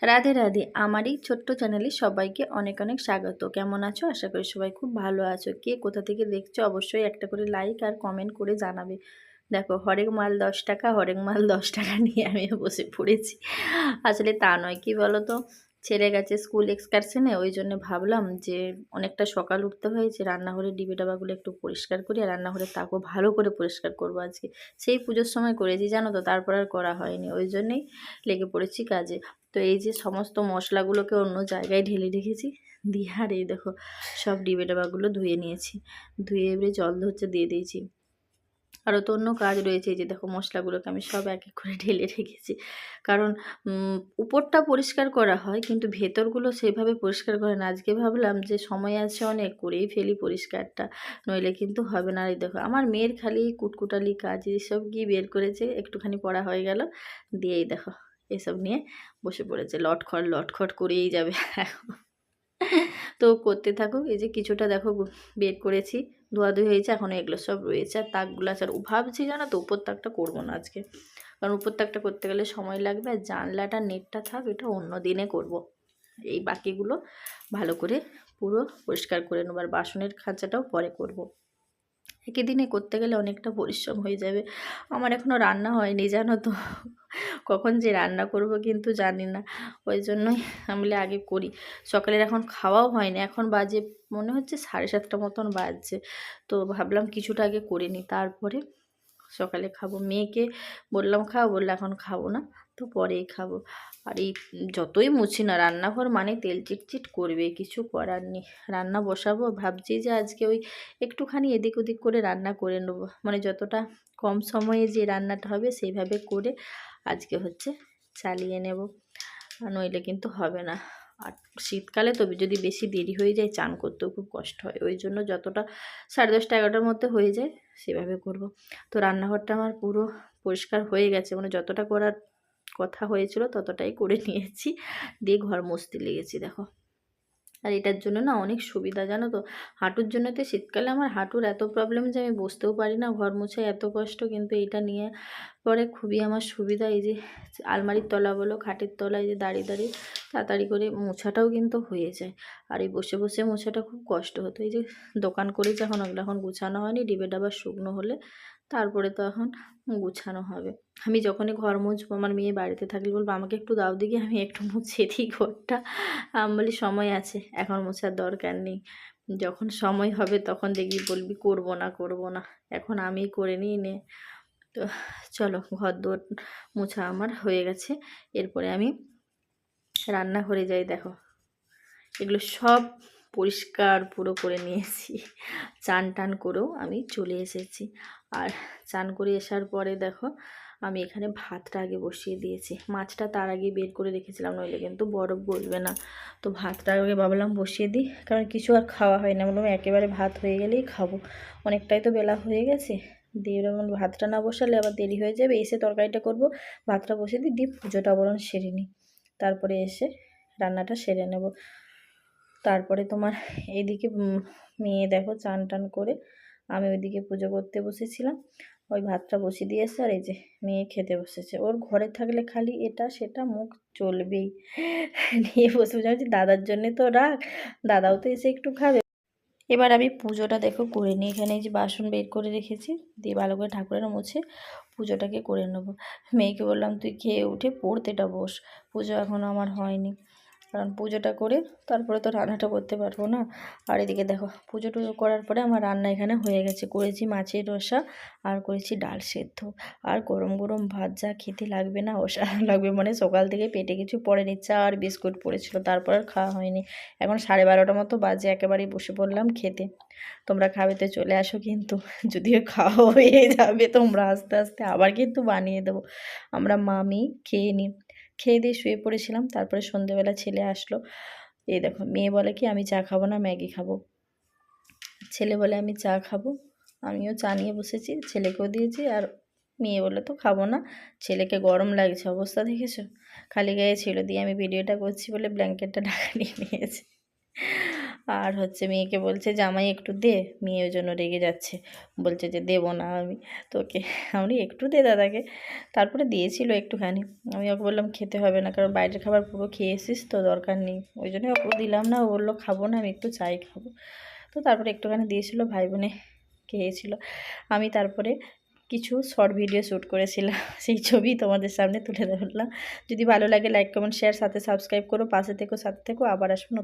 রাধে রাধে, আমারই ছোট্ট চ্যানেলে সবাইকে অনেক অনেক স্বাগত। কেমন আছো? আশা করি সবাই খুব ভালো আছো। কে কোথা থেকে দেখছো অবশ্যই একটা করে লাইক আর কমেন্ট করে জানাবে। দেখো, হরেক মাল 10 টাকা, হরেক মাল 10 টাকা নিয়ে আমি বসে পড়েছি। আসলে তা নয়, কি বলো তো, ছেলে গেছে স্কুল এক্সকারশনে, ওই জন্য ভাবলাম যে অনেকটা সকাল উঠতে হয়েছে, রান্নাঘরে ডিবে ডাবাগুলো একটু পরিষ্কার করি আর রান্নাঘরে তাকও ভালো করে পরিষ্কার করবো আজকে। সেই পুজোর সময় করেছি জানো তো, তারপর আর করা হয়নি, ওই জন্যেই লেগে পড়েছি কাজে। তো এই যে সমস্ত মশলাগুলোকে অন্য জায়গায় ঢেলে রেখেছি, দিয়ে আর এই দেখো সব ডিবে ডাবাগুলো ধুয়ে নিয়েছি, ধুয়ে এবারে জল ধরতে দিয়ে দিয়েছি। আরও তো অন্য কাজ রয়েছে, এই যে দেখো মশলাগুলোকে আমি সব এক এক করে ঢেলে রেখেছি, কারণ উপরটা পরিষ্কার করা হয় কিন্তু ভেতরগুলো সেভাবে পরিষ্কার করে না। আজকে ভাবলাম যে সময় আছে অনেক, করেই ফেলি পরিষ্কারটা, নইলে কিন্তু হবে না। এই দেখো আমার মেয়ের খালি কুটকুটালি কাজ, এসব কি বের করেছে, একটুখানি পড়া হয়ে গেল, দিয়েই দেখো এসব নিয়ে বসে পড়েছে, লটখট লটখট করেই যাবে এখন। তো করতে থাকুক। এই যে কিছুটা দেখো বের করেছি, ধোয়াধুয়ি হয়েছে, এখনও এগুলো সব রয়েছে। আর তাকগুলো ছাড় ভাবছি জানো তো, উপর তাকটা করবো না আজকে, কারণ উপর তাকটা করতে গেলে সময় লাগবে, আর জানলাটা নেটটা থাক, এটা অন্য দিনে করব। এই বাকিগুলো ভালো করে পুরো পরিষ্কার করে নেবো, আর বাসনের খাঁচাটাও পরে করব। একই দিনে করতে গেলে অনেকটা পরিশ্রম হয়ে যাবে। আমার এখনও রান্না হয়নি জানো তো, কখন যে রান্না করব কিন্তু জানি না, ওই জন্যই আমি আগে করি। সকালের এখন খাওয়াও হয়নি, এখন বাজে মনে হচ্ছে 7:30 মতন বাজছে। তো ভাবলাম কিছুটা আগে করে নিই, তারপরে সকালে খাবো। মেয়েকে বললাম খাও, বললে এখন খাবো না, তো পরেই খাবো। আর এই যতই মুছি না, রান্নাঘর মানে তেল চিটচিট করবে, কিছু করার নেই। রান্না বসাবো, ভাবছি যে আজকে ওই একটুখানি এদিক ওদিক করে রান্না করে নেবো, মানে যতটা কম সময়ে যে রান্নাটা হবে সেইভাবে করে আজকে হচ্ছে চালিয়ে নেব, নইলে কিন্তু হবে না। আর শীতকালে তো যদি বেশি দেরি হয়ে যায় চান করতেও খুব কষ্ট হয়, ওই জন্য যতটা 10:30 11টার মধ্যে হয়ে যায় সেভাবে করব। তো রান্নাঘরটা আমার পুরো পরিষ্কার হয়ে গেছে, মানে যতটা করার কথা হয়েছিল ততটাই করে নিয়েছি, দিয়ে ঘর মুছতে লেগেছি দেখো। আর এটার জন্য না অনেক সুবিধা জানো তো, হাঁটুর জন্য তো শীতকালে আমার হাঁটুর এত প্রবলেম যে আমি বসতেও পারি না, ঘর মুছে এত কষ্ট, কিন্তু এটা নিয়ে পরে খুবই আমার সুবিধা। এই যে আলমারির তলা বলো, খাটের তলায় যে দাঁড়িয়ে দাঁড়িয়ে তাড়াতাড়ি করে মোছাটাও কিন্তু হয়ে যায়। আর এই বসে বসে মোছাটা খুব কষ্ট হতো। এই যে দোকান করে যখন ওগুলো এখন গুছানো হয়নি, ডিবে ডাবা শুকনো হলে তারপরে তো এখন গুছানো হবে। আমি যখনই ঘর মুছবো, আমার মেয়ে বাড়িতে থাকলে বলবো আমাকে একটু দাও দিকে, আমি একটু মুছে দিই ঘরটা। আমি বলি সময় আছে, এখন মোছার দরকার নেই, যখন সময় হবে তখন দেখবি বলবি করবো না করবো না, এখন আমি করে নিই নে। তো চলো, ঘর দোর মোছা আমার হয়ে গেছে, এরপরে আমি রান্নাঘরে যাই। দেখো এগুলো সব পরিষ্কার পুরো করে নিয়েছি, চান টান করেও আমি চলে এসেছি। আর চান করে আসার পরে দেখো আমি এখানে ভাতটা আগে বসিয়ে দিয়েছি, মাছটা তার আগে বের করে রেখেছিলাম, নইলে কিন্তু বরফ গলবে না। তো ভাতটা আগে ভাবলাম বসিয়ে দিই, কারণ কিছু আর খাওয়া হয় না, বললাম একেবারে ভাত হয়ে গেলেই খাবো, অনেকটাই তো বেলা হয়ে গেছে। দিয়ে এরকম ভাতটা না বসালে আবার দেরি হয়ে যাবে, এসে তরকারিটা করব, ভাতটা বসিয়ে দিই, দিয়ে পুজোটা বরং সেরে নিই, তারপরে এসে রান্নাটা সেরে নেব। তারপরে তোমার এইদিকে মেয়ে দেখো চান টান করে, আমি ওইদিকে পুজো করতে বসেছিলাম, ওই ভাতটা বসিয়ে দিয়েছে, আর এই যে মেয়ে খেতে বসেছে। ওর ঘরে থাকলে খালি এটা সেটা মুখ চলবেই, নিয়ে বসে বসে দাদার জন্যে তো রাখ, দাদাও তো এসে একটু খাবে। এবার আমি পুজোটা দেখো করে নিই, এখানে এই যে বাসন বের করে রেখেছি, দিয়ে ভালো করে ঠাকুরের মুছে পুজোটাকে করে নেবো। মেয়েকে বললাম তুই খেয়ে উঠে পড়তেটা বস, পুজো এখনও আমার হয়নি, কারণ পুজোটা করে তারপরে তো রান্নাটা করতে পারবো না। আর এদিকে দেখো পুজো টুজো করার পরে আমার রান্না এখানে হয়ে গেছে, করেছি মাছের রসা আর করেছি ডাল সেদ্ধ, আর গরম গরম ভাত, যা খেতে লাগবে না অসাধারণ লাগবে, মানে সকাল থেকে পেটে কিছু পড়েনি, চা আর বিস্কুট পড়েছিল, তারপর আর খাওয়া হয়নি। এখন 12:30 মতো বাজে, একেবারেই বসে পড়লাম খেতে। তোমরা খাবে তো চলে আসো, কিন্তু যদিও খাওয়া হয়ে যাবে তোমরা আস্তে আস্তে আবার কিন্তু বানিয়ে দেবো। আমরা মামি খেয়ে নিই, খেয়ে দিয়ে শুয়ে পড়েছিলাম, তারপরে সন্ধেবেলা ছেলে আসলো। এই দেখো মেয়ে বলে কি আমি চা খাবো না, ম্যাগি খাবো, ছেলে বলে আমি চা খাবো, আমিও চা নিয়ে বসেছি, ছেলেকেও দিয়েছি। আর মেয়ে বলে তো খাবো না, ছেলেকে গরম লাগছে, অবস্থা দেখেছো, খালি গায়ে ছিল, দিয়ে আমি ভিডিওটা করছি বলে ব্ল্যাঙ্কেটটা ঢাকা নিয়ে নিয়েছে। আর হচ্ছে মেয়েকে বলছে জামাই একটু দে, মেয়ে ওই জন্য রেগে যাচ্ছে, বলছে যে দেবো না আমি তোকে। আমি একটু দে দাদাকে। তারপরে দিয়েছিল একটুখানি, আমি ওকে বললাম খেতে হবে না, কারণ বাইরের খাবার পুরো খেয়ে এসিস তো, দরকার নেই, ওই জন্যই ওকে দিলাম না। ও বললো খাবো না, আমি একটু চাই খাবো। তো তারপরে একটুখানি দিয়েছিল, ভাই বোনে খেয়েছিল। আমি তারপরে কিছু শর্ট ভিডিও শ্যুট করেছিলাম, সেই ছবি তোমাদের সামনে তুলে ধরলাম। যদি ভালো লাগে লাইক কমেন্ট শেয়ার সাথে সাবস্ক্রাইব করো, পাশে থেকো, সাথে থেকো। আবার আসবো নতুন